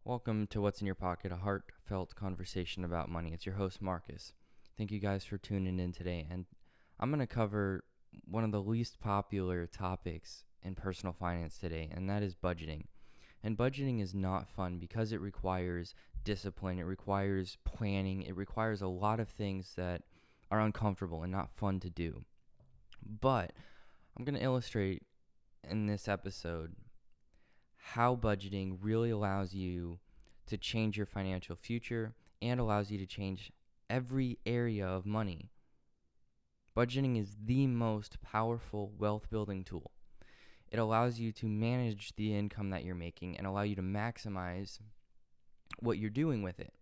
Welcome to What's in Your Pocket, a heartfelt conversation about money. It's your host, Marcus. Thank you guys for tuning in today. And I'm going to cover one of the least popular topics in personal finance today, and that is budgeting. And budgeting is not fun because it requires discipline, it requires planning, it requires a lot of things that are uncomfortable and not fun to do. But I'm going to illustrate in this episode how budgeting really allows you to change your financial future and allows you to change every area of money. Budgeting is the most powerful wealth building tool. It allows you to manage the income that you're making and allow you to maximize what you're doing with it,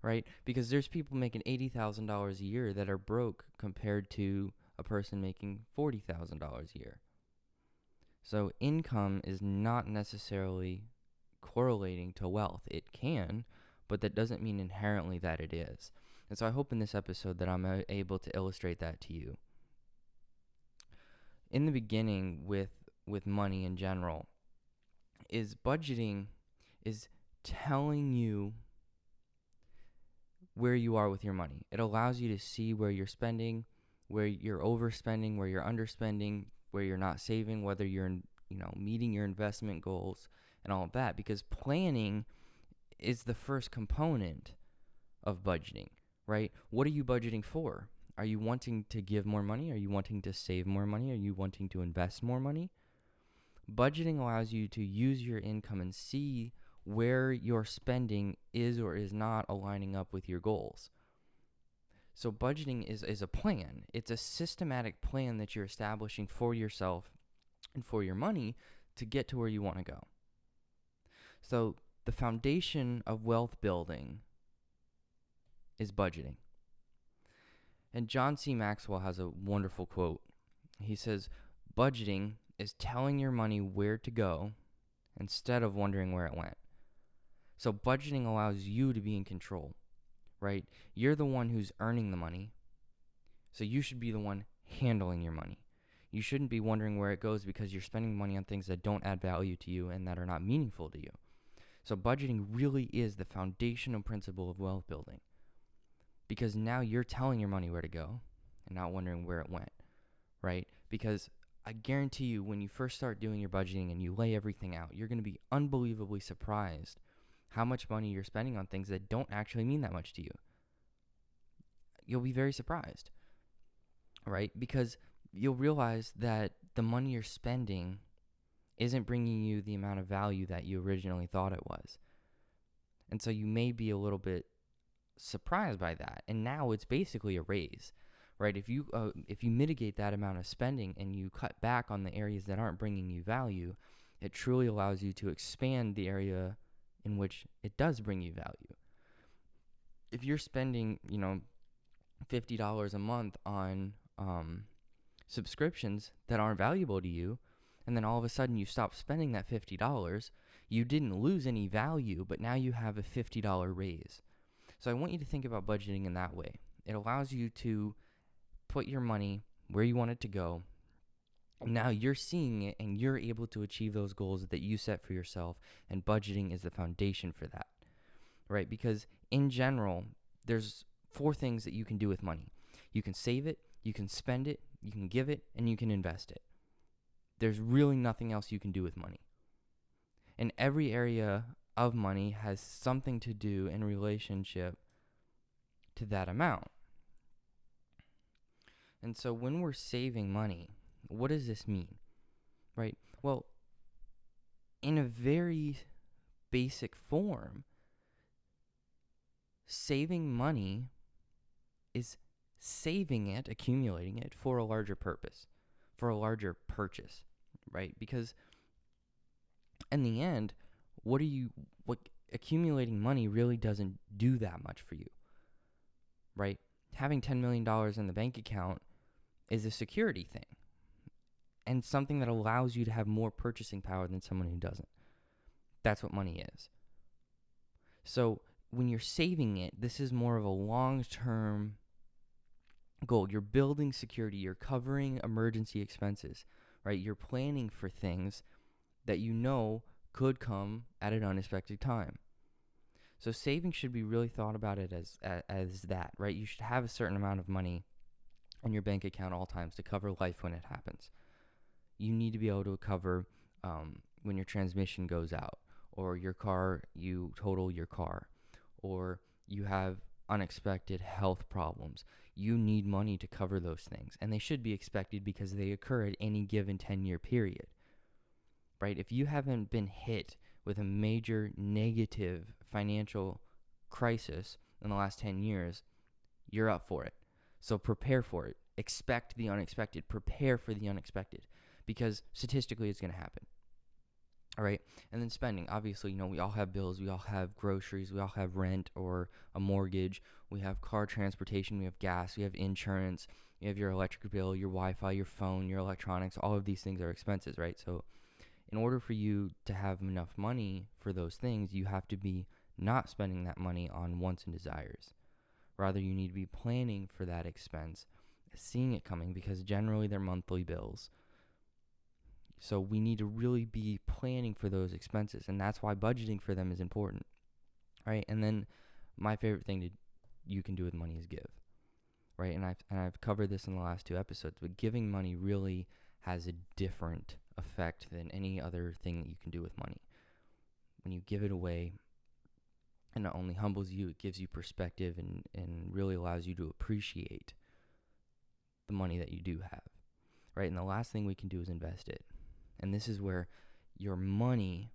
right? Because there's people making $80,000 a year that are broke compared to a person making $40,000 a year. So income is not necessarily correlating to wealth. It can, but that doesn't mean inherently that it is. And so I hope in this episode that I'm able to illustrate that to you. In the beginning with money in general, is budgeting is telling you where you are with your money. It allows you to see where you're spending, where you're overspending, where you're underspending, where you're not saving, whether you're meeting your investment goals and all of that, because planning is the first component of budgeting, right? What are you budgeting for? Are you wanting to give more money? Are you wanting to save more money? Are you wanting to invest more money? Budgeting allows you to use your income and see where your spending is or is not aligning up with your goals. So budgeting is a plan. It's a systematic plan that you're establishing for yourself and for your money to get to where you want to go. So the foundation of wealth building is budgeting. And John C. Maxwell has a wonderful quote. He says, budgeting is telling your money where to go instead of wondering where it went. So budgeting allows you to be in control, right? You're the one who's earning the money, so you should be the one handling your money. You shouldn't be wondering where it goes because you're spending money on things that don't add value to you and that are not meaningful to you. So budgeting really is the foundational principle of wealth building, because now you're telling your money where to go and not wondering where it went, right? Because I guarantee you, when you first start doing your budgeting and you lay everything out, you're going to be unbelievably surprised how much money you're spending on things that don't actually mean that much to you. You'll be very surprised, right? Because you'll realize that the money you're spending isn't bringing you the amount of value that you originally thought it was. And so you may be a little bit surprised by that. And now it's basically a raise, right? If you mitigate that amount of spending and you cut back on the areas that aren't bringing you value, it truly allows you to expand the area in which it does bring you value. If you're spending, $50 a month on subscriptions that aren't valuable to you, and then all of a sudden you stop spending that $50, you didn't lose any value, but now you have a $50 raise. So I want you to think about budgeting in that way. It allows you to put your money where you want it to go. Now you're seeing it and you're able to achieve those goals that you set for yourself, and budgeting is the foundation for that, right? Because in general, there's 4 things that you can do with money. You can save it, you can spend it, you can give it, and you can invest it. There's really nothing else you can do with money. And every area of money has something to do in relationship to that amount. And so when we're saving money, what does this mean, right? Well, in a very basic form, saving money is saving it, accumulating it for a larger purpose, for a larger purchase, right? Because in the end, what accumulating money really doesn't do that much for you, right? Having $10 million in the bank account is a security thing and something that allows you to have more purchasing power than someone who doesn't. That's what money is. So when you're saving it, this is more of a long-term goal. You're building security. You're covering emergency expenses, right? You're planning for things that you know could come at an unexpected time. So saving should be really thought about it as that, right? You should have a certain amount of money in your bank account all times to cover life when it happens. You need to be able to cover when your transmission goes out, or you total your car, or you have unexpected health problems. You need money to cover those things, and they should be expected because they occur at any given 10-year period, right? If you haven't been hit with a major negative financial crisis in the last 10 years, you're up for it. So prepare for it. Expect the unexpected. Prepare for the unexpected, because statistically it's going to happen. All right. And then spending. Obviously, we all have bills. We all have groceries. We all have rent or a mortgage. We have car transportation. We have gas. We have insurance. You have your electric bill, your Wi-Fi, your phone, your electronics. All of these things are expenses, right? So in order for you to have enough money for those things, you have to be not spending that money on wants and desires. Rather, you need to be planning for that expense, seeing it coming, because generally they're monthly bills. So we need to really be planning for those expenses, and that's why budgeting for them is important, right? And then my favorite thing you can do with money is give, right? And I've covered this in the last 2 episodes, but giving money really has a different effect than any other thing that you can do with money. When you give it away, it not only humbles you, it gives you perspective and really allows you to appreciate the money that you do have, right? And the last thing we can do is invest it. And this is where your money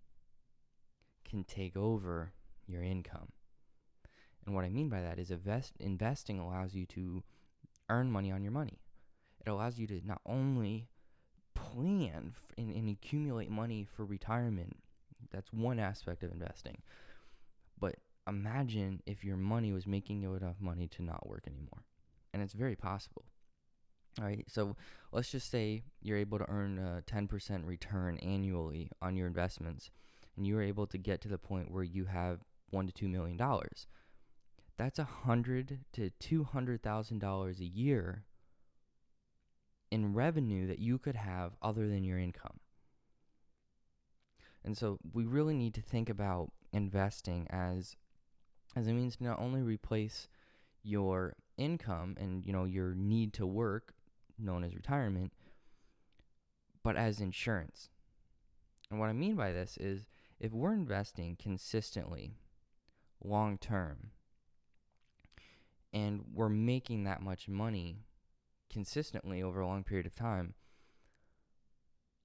can take over your income. And what I mean by that is investing allows you to earn money on your money. It allows you to not only plan and accumulate money for retirement. That's one aspect of investing. But imagine if your money was making you enough money to not work anymore. And it's very possible. All right, so let's just say you're able to earn a 10% return annually on your investments, and you're able to get to the point where you have $1 to $2 million. That's $100,000 to $200,000 a year in revenue that you could have other than your income. And so we really need to think about investing as a means to not only replace your income and your need to work, known as retirement, but as insurance. And what I mean by this is, if we're investing consistently, long term, and we're making that much money consistently over a long period of time,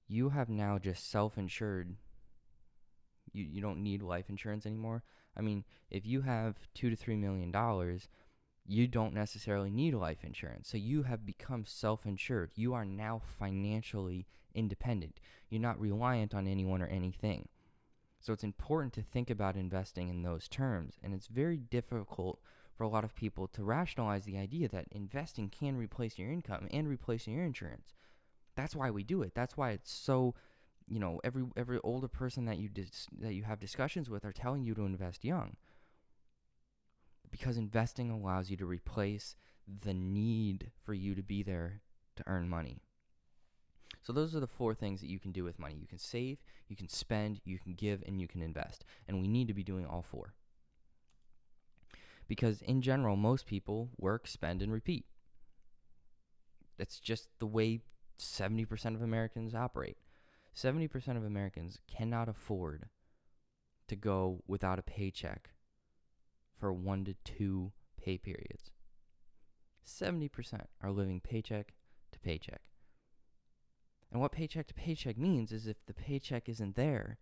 you have now just self-insured. You don't need life insurance anymore. I mean, if you have $2 to $3 million, you don't necessarily need life insurance. So you have become self-insured. You are now financially independent. You're not reliant on anyone or anything. So it's important to think about investing in those terms. And it's very difficult for a lot of people to rationalize the idea that investing can replace your income and replace your insurance. That's why we do it. That's why it's so, every older person that you have discussions with are telling you to invest young. Because investing allows you to replace the need for you to be there to earn money. So those are the 4 things that you can do with money. You can save, you can spend, you can give, and you can invest. And we need to be doing all 4. Because in general, most people work, spend, and repeat. That's just the way 70% of Americans operate. 70% of Americans cannot afford to go without a paycheck for 1 to 2 pay periods. 70% are living paycheck to paycheck. And what paycheck to paycheck means is, if the paycheck isn't there,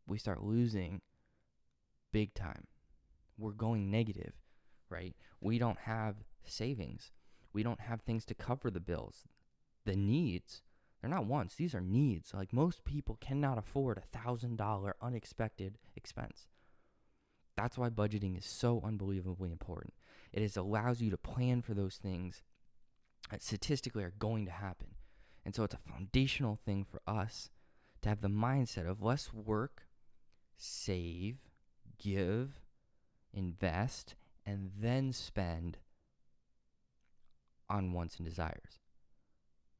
we start losing big time. We're going negative, right? We don't have savings. We don't have things to cover the bills. The needs, they're not wants, these are needs. Like, most people cannot afford a $1,000 unexpected expense. That's why budgeting is so unbelievably important. It allows you to plan for those things that statistically are going to happen. And so it's a foundational thing for us to have the mindset of, let's work, save, give, invest, and then spend on wants and desires,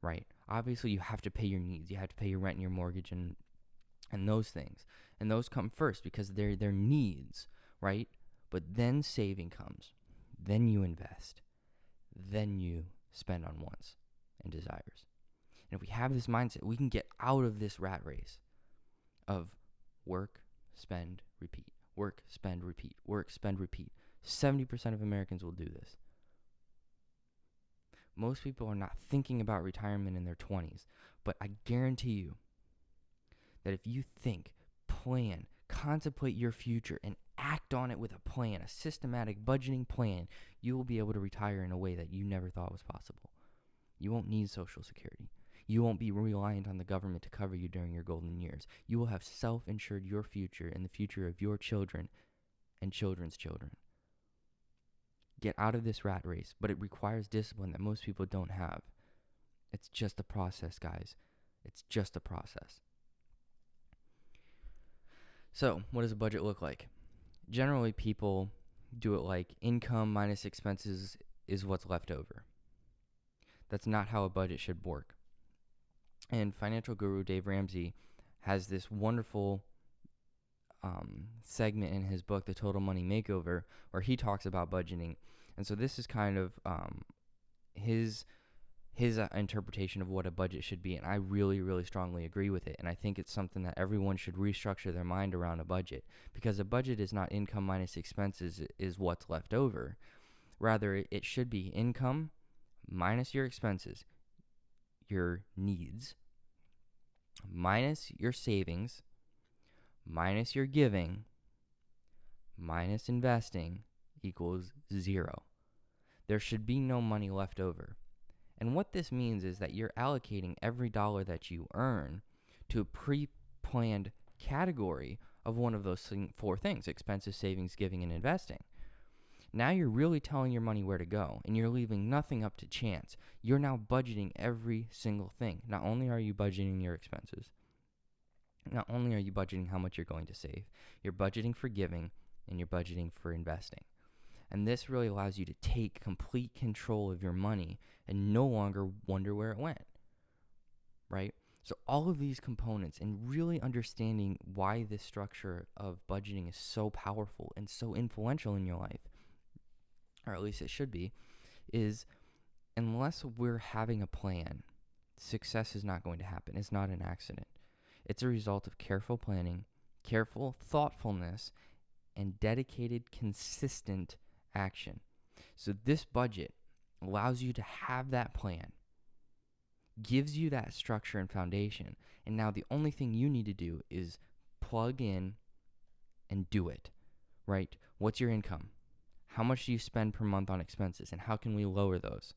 right? Obviously, you have to pay your needs. You have to pay your rent and your mortgage and and those things. And those come first because they're their needs, right? But then saving comes. Then you invest. Then you spend on wants and desires. And if we have this mindset, we can get out of this rat race of work, spend, repeat. Work, spend, repeat. Work, spend, repeat. 70% of Americans will do this. Most people are not thinking about retirement in their 20s, but I guarantee you that if you think, plan, contemplate your future, and act on it with a plan, a systematic budgeting plan, you will be able to retire in a way that you never thought was possible. You won't need Social Security. You won't be reliant on the government to cover you during your golden years. You will have self-insured your future and the future of your children and children's children. Get out of this rat race, but it requires discipline that most people don't have. It's just a process, guys. It's just a process. So, what does a budget look like? Generally, people do it like income minus expenses is what's left over. That's not how a budget should work. And financial guru Dave Ramsey has this wonderful segment in his book, The Total Money Makeover, where he talks about budgeting. And so this is kind of his interpretation of what a budget should be, and I really, really strongly agree with it. And I think it's something that everyone should restructure their mind around a budget, because a budget is not income minus expenses is what's left over. Rather, it should be income minus your expenses, your needs, minus your savings, minus your giving, minus investing equals zero. There should be no money left over. And what this means is that you're allocating every dollar that you earn to a pre-planned category of one of those four things: expenses, savings, giving, and investing. Now you're really telling your money where to go, and you're leaving nothing up to chance. You're now budgeting every single thing. Not only are you budgeting your expenses, not only are you budgeting how much you're going to save, you're budgeting for giving, and you're budgeting for investing. And this really allows you to take complete control of your money and no longer wonder where it went, right? So all of these components, and really understanding why this structure of budgeting is so powerful and so influential in your life, or at least it should be, is unless we're having a plan, success is not going to happen. It's not an accident. It's a result of careful planning, careful thoughtfulness, and dedicated, consistent action. So this budget allows you to have that plan, gives you that structure and foundation, and now the only thing you need to do is plug in and do it, right? What's your income? How much do you spend per month on expenses, and how can we lower those?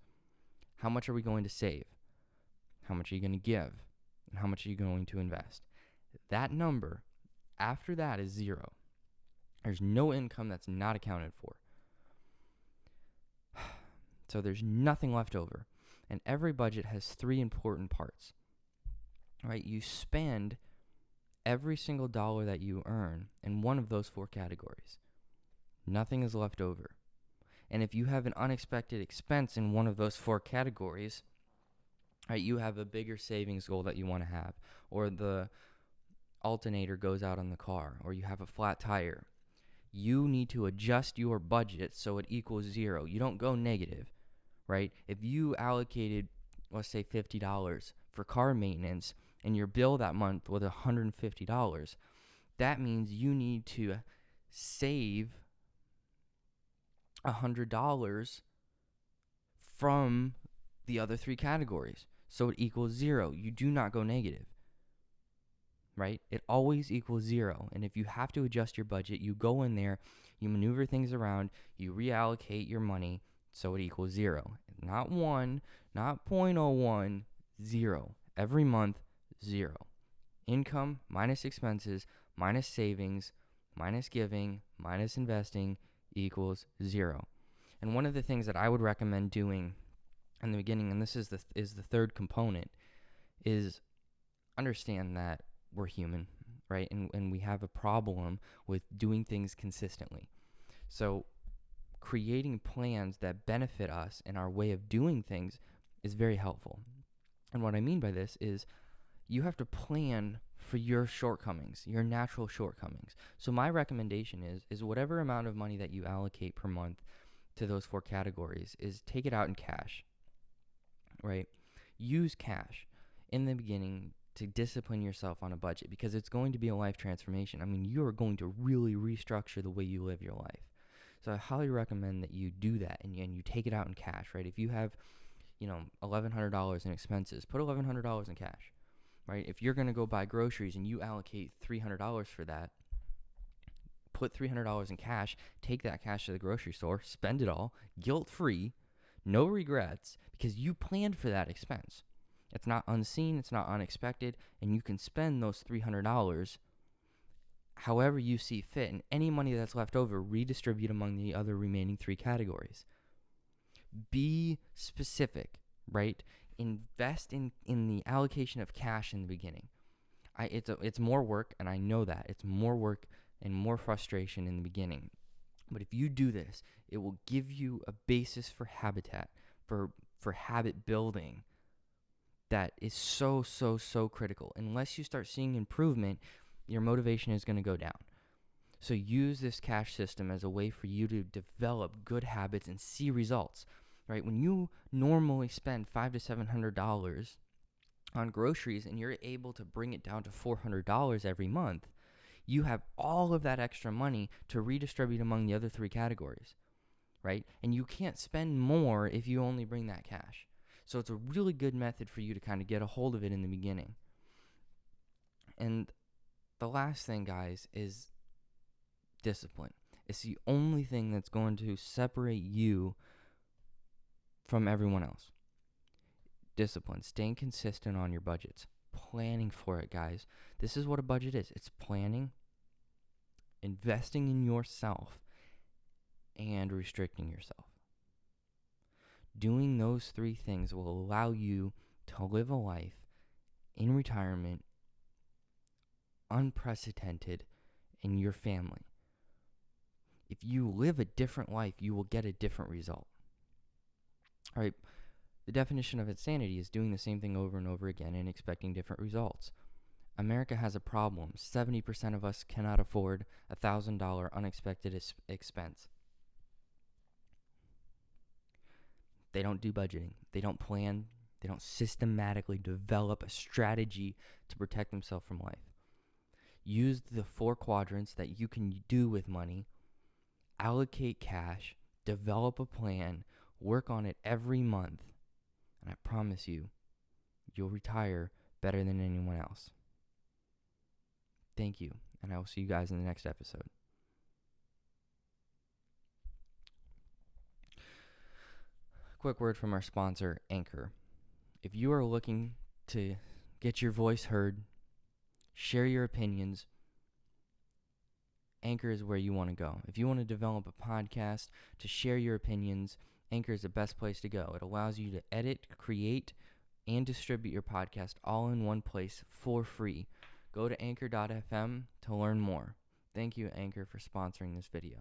How much are we going to save? How much are you going to give? And how much are you going to invest? That number, after that, is zero. There's no income that's not accounted for. So there's nothing left over. And every budget has three important parts, right? You spend every single dollar that you earn in one of those four categories. Nothing is left over. And if you have an unexpected expense in one of those four categories, right, you have a bigger savings goal that you want to have, or the alternator goes out on the car, or you have a flat tire, you need to adjust your budget so it equals zero. You don't go negative, right? If you allocated, let's say, $50 for car maintenance, and your bill that month was $150, that means you need to save $100 from the other three categories, so it equals zero. You do not go negative, right? It always equals zero. And if you have to adjust your budget, you go in there, you maneuver things around, you reallocate your money so it equals zero. Not 1, not 0.01, 0. Every month, 0. Income minus expenses minus savings minus giving minus investing equals 0. And one of the things that I would recommend doing in the beginning, and this is the third component, is understand that we're human, right? And we have a problem with doing things consistently. So creating plans that benefit us and our way of doing things is very helpful. And what I mean by this is you have to plan for your shortcomings, your natural shortcomings. So my recommendation is whatever amount of money that you allocate per month to those 4 categories is take it out in cash, right? Use cash in the beginning to discipline yourself on a budget, because it's going to be a life transformation. I mean, you are going to really restructure the way you live your life. So I highly recommend that you do that and you take it out in cash, right? If you have, $1,100 in expenses, put $1,100 in cash, right? If you're going to go buy groceries and you allocate $300 for that, put $300 in cash, take that cash to the grocery store, spend it all, guilt-free, no regrets, because you planned for that expense. It's not unseen, it's not unexpected, and you can spend those $300 however you see fit, and any money that's left over, redistribute among the other remaining 3 categories. Be specific, right? Invest in the allocation of cash in the beginning. It's more work, and I know that. It's more work and more frustration in the beginning. But if you do this, it will give you a basis for habitat, for habit building that is so critical. Unless you start seeing improvement, your motivation is going to go down. So use this cash system as a way for you to develop good habits and see results, right? When you normally spend $500 to $700 on groceries and you're able to bring it down to $400 every month, you have all of that extra money to redistribute among the other 3 categories, right? And you can't spend more if you only bring that cash. So it's a really good method for you to kind of get a hold of it in the beginning. And the last thing, guys, is discipline. It's the only thing that's going to separate you from everyone else. Discipline, staying consistent on your budgets, planning for it, guys. This is what a budget is. It's planning, investing in yourself, and restricting yourself. Doing those 3 things will allow you to live a life in retirement unprecedented in your family. If you live a different life, you will get a different result. All right. The definition of insanity is doing the same thing over and over again and expecting different results. America has a problem. 70% of us cannot afford a $1,000 unexpected expense. They don't do budgeting. They don't plan. They don't systematically develop a strategy to protect themselves from life. Use the 4 quadrants that you can do with money. Allocate cash. Develop a plan. Work on it every month. And I promise you, you'll retire better than anyone else. Thank you, and I will see you guys in the next episode. Quick word from our sponsor, Anchor. If you are looking to get your voice heard, share your opinions, Anchor is where you want to go. If you want to develop a podcast to share your opinions, Anchor is the best place to go. It allows you to edit, create, and distribute your podcast all in one place for free. Go to anchor.fm to learn more. Thank you, Anchor, for sponsoring this video.